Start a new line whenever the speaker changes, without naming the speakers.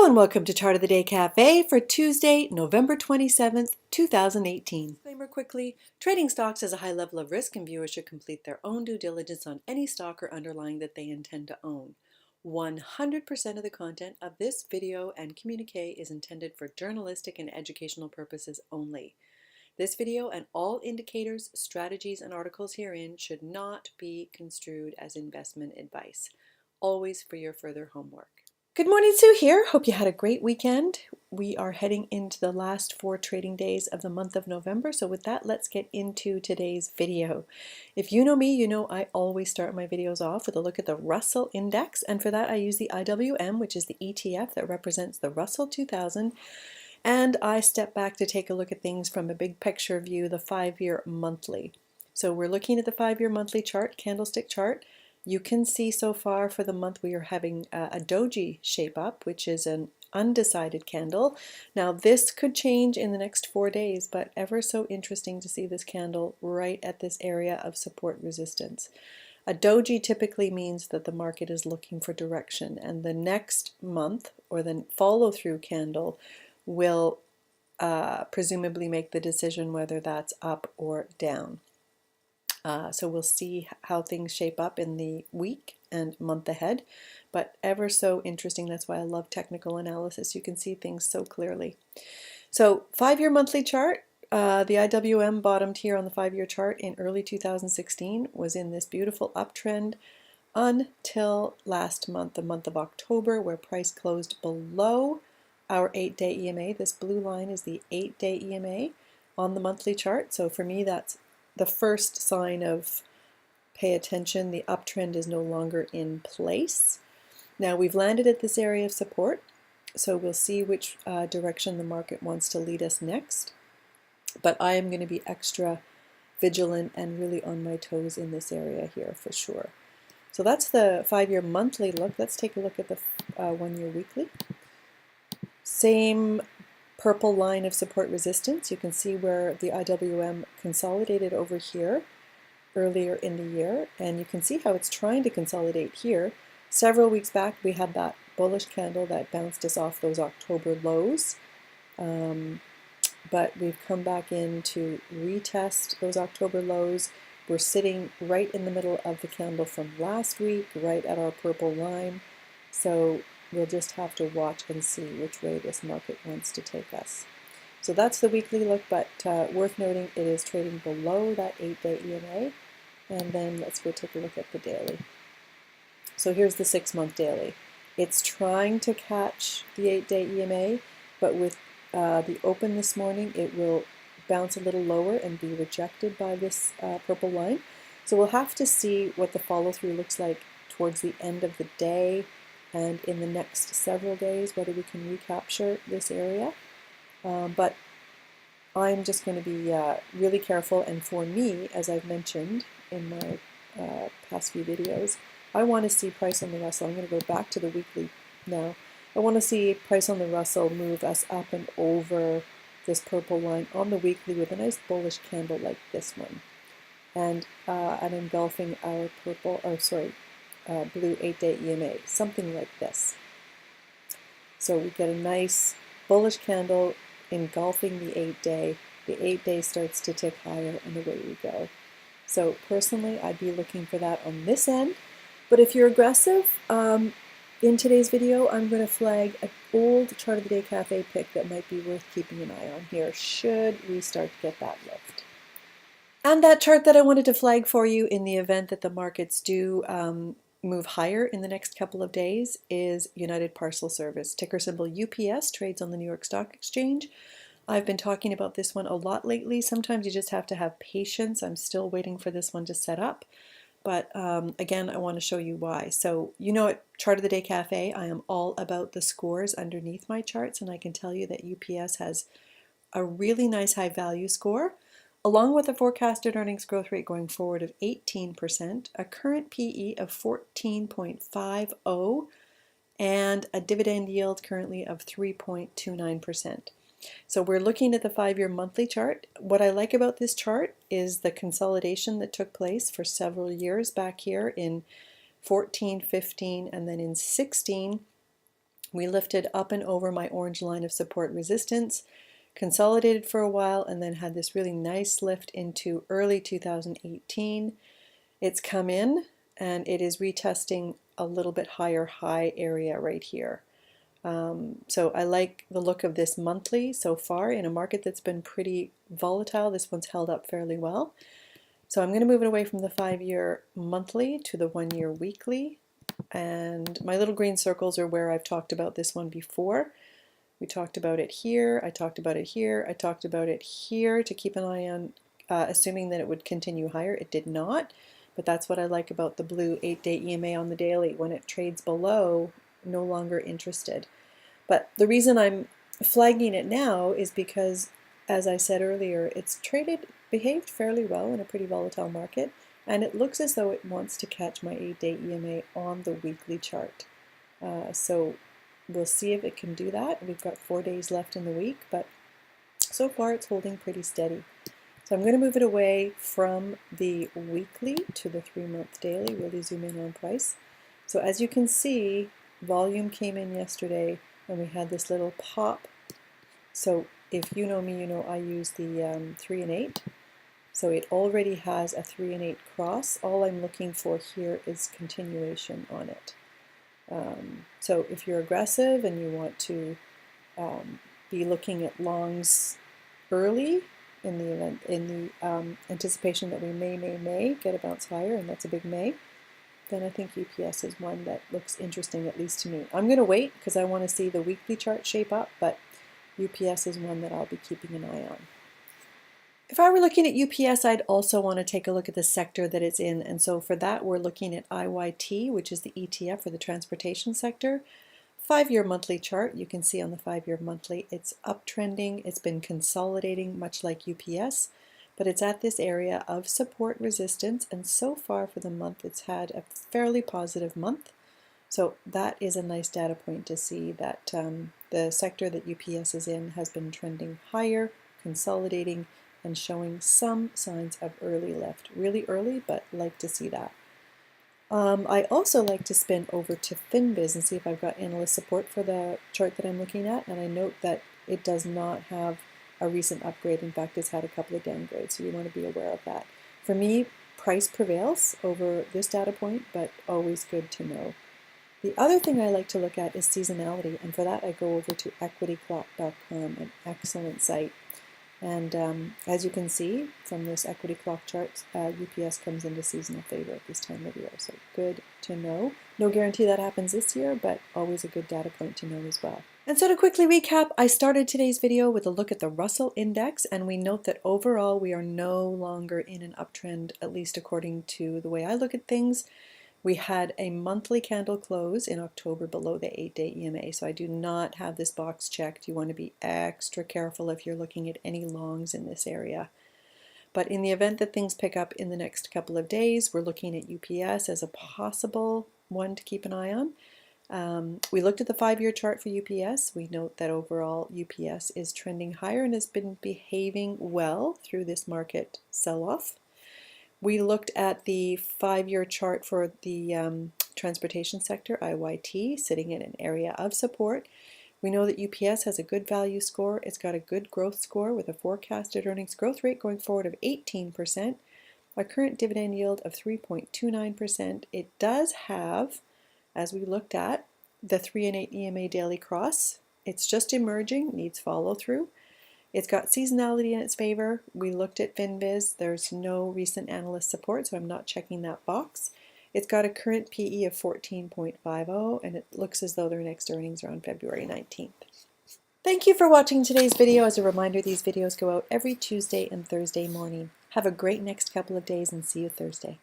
And welcome to Chart of the Day Cafe for Tuesday, November 27th, 2018. Disclaimer quickly, trading stocks has a high level of risk and viewers should complete their own due diligence on any stock or underlying that they intend to own. 100% of the content of this video and communique is intended for journalistic and educational purposes only. This video and all indicators, strategies, and articles herein should not be construed as investment advice. Always for your further homework. Good morning, Sue here. Hope you had a great weekend. We are heading into the last 4 trading days of the month of November. So with that, let's get into today's video. If you know me, you know I always start my videos off with a look at the Russell Index. And for that, I use the IWM, which is the ETF that represents the Russell 2000. And I step back to take a look at things from a big picture view, the 5-year monthly. So we're looking at the 5-year monthly chart, candlestick chart. You can see so far for the month we are having a doji shape up, which is an undecided candle. Now this could change in the next 4 days, but ever so interesting to see this candle right at this area of support resistance. A doji typically means that the market is looking for direction, and the next month or the follow-through candle will presumably make the decision whether that's up or down. So we'll see how things shape up in the week and month ahead, but ever so interesting. That's why I love technical analysis. You can see things so clearly. So 5-year monthly chart, the IWM bottomed here on the 5-year chart in early 2016, was in this beautiful uptrend until last month, the month of October, where price closed below our 8-day EMA. This blue line is the 8-day EMA on the monthly chart. So for me, that's the first sign of pay attention, the uptrend is no longer in place. Now we've landed at this area of support, so we'll see which direction the market wants to lead us next. But I am going to be extra vigilant and really on my toes in this area here for sure. So that's the 5-year monthly look. Let's take a look at the 1-year weekly. Same purple line of support resistance. You can see where the IWM consolidated over here earlier in the year, and you can see how it's trying to consolidate here. Several weeks back we had that bullish candle that bounced us off those October lows, but we've come back in to retest those October lows. We're sitting right in the middle of the candle from last week, right at our purple line. So we'll just have to watch and see which way this market wants to take us. So that's the weekly look, but worth noting it is trading below that 8-day EMA. And then let's go take a look at the daily. So here's the 6-month daily. It's trying to catch the 8-day EMA, but with the open this morning, it will bounce a little lower and be rejected by this purple line. So we'll have to see what the follow-through looks like towards the end of the day and in the next several days, whether we can recapture this area. But I'm just going to be really careful, and for me, as I've mentioned in my past few videos, I want to see price on the Russell. I'm going to go back to the weekly now. I want to see price on the Russell move us up and over this purple line on the weekly with a nice bullish candle like this one, and engulfing our blue 8-day EMA, something like this. So we get a nice bullish candle engulfing the 8-day. The 8-day starts to tick higher, and away we go. So personally, I'd be looking for that on this end. But if you're aggressive, in today's video, I'm going to flag an old Chart of the Day Cafe pick that might be worth keeping an eye on here, should we start to get that lift. And that chart that I wanted to flag for you in the event that the markets do move higher in the next couple of days is United Parcel Service. Ticker symbol UPS, trades on the New York Stock Exchange. I've been talking about this one a lot lately. Sometimes you just have to have patience. I'm still waiting for this one to set up. But again, I want to show you why. So you know at Chart of the Day Cafe, I am all about the scores underneath my charts, and I can tell you that UPS has a really nice high value score, along with a forecasted earnings growth rate going forward of 18%, a current PE of 14.50, and a dividend yield currently of 3.29%. So we're looking at the 5-year monthly chart. What I like about this chart is the consolidation that took place for several years back here in 14, 15, and then in 16. We lifted up and over my orange line of support resistance, consolidated for a while, and then had this really nice lift into early 2018. It's come in and it is retesting a little bit higher high area right here. So I like the look of this monthly so far in a market that's been pretty volatile. This one's held up fairly well. So I'm going to move it away from the 5-year monthly to the 1-year weekly. And my little green circles are where I've talked about this one before. We talked about it here, I talked about it here, I talked about it here to keep an eye on, assuming that it would continue higher. It did not, but that's what I like about the blue 8-day EMA on the daily. When it trades below, no longer interested. But the reason I'm flagging it now is because, as I said earlier, it's behaved fairly well in a pretty volatile market, and it looks as though it wants to catch my 8-day EMA on the weekly chart. So we'll see if it can do that. We've got 4 days left in the week, but so far it's holding pretty steady. So I'm going to move it away from the weekly to the 3-month daily, really zoom in on price. So as you can see, volume came in yesterday and we had this little pop. So if you know me, you know I use the 3 and 8. So it already has a 3 and 8 cross. All I'm looking for here is continuation on it. So if you're aggressive and you want to be looking at longs early in the event, in the anticipation that we may get a bounce higher, and that's a big may, then I think UPS is one that looks interesting, at least to me. I'm going to wait because I want to see the weekly chart shape up, but UPS is one that I'll be keeping an eye on. If I were looking at UPS, I'd also want to take a look at the sector that it's in. And so for that, we're looking at IYT, which is the ETF for the transportation sector. 5-year monthly chart, you can see on the 5-year monthly, it's uptrending. It's been consolidating, much like UPS, but it's at this area of support resistance. And so far for the month, it's had a fairly positive month. So that is a nice data point to see that the sector that UPS is in has been trending higher, consolidating, and showing some signs of early lift. Really early, but like to see that. I also like to spin over to FinBiz and see if I've got analyst support for the chart that I'm looking at, and I note that it does not have a recent upgrade. In fact, it's had a couple of downgrades, so you want to be aware of that. For me, price prevails over this data point, but always good to know. The other thing I like to look at is seasonality, and for that I go over to equityclock.com, an excellent site. And as you can see from this equity clock chart, UPS comes into seasonal favor at this time of year. So good to know. No guarantee that happens this year, but always a good data point to know as well. And so to quickly recap, I started today's video with a look at the Russell Index, and we note that overall we are no longer in an uptrend, at least according to the way I look at things. We had a monthly candle close in October below the 8-day EMA, so I do not have this box checked. You want to be extra careful if you're looking at any longs in this area. But in the event that things pick up in the next couple of days, we're looking at UPS as a possible one to keep an eye on. We looked at the 5-year chart for UPS. We note that overall UPS is trending higher and has been behaving well through this market sell-off. We looked at the 5-year chart for the transportation sector, IYT, sitting in an area of support. We know that UPS has a good value score. It's got a good growth score with a forecasted earnings growth rate going forward of 18%, a current dividend yield of 3.29%. It does have, as we looked at, the 3 and 8 EMA daily cross. It's just emerging, needs follow through. It's got seasonality in its favor. We looked at FinBiz. There's no recent analyst support, so I'm not checking that box. It's got a current PE of 14.50, and it looks as though their next earnings are on February 19th. Thank you for watching today's video. As a reminder, these videos go out every Tuesday and Thursday morning. Have a great next couple of days, and see you Thursday.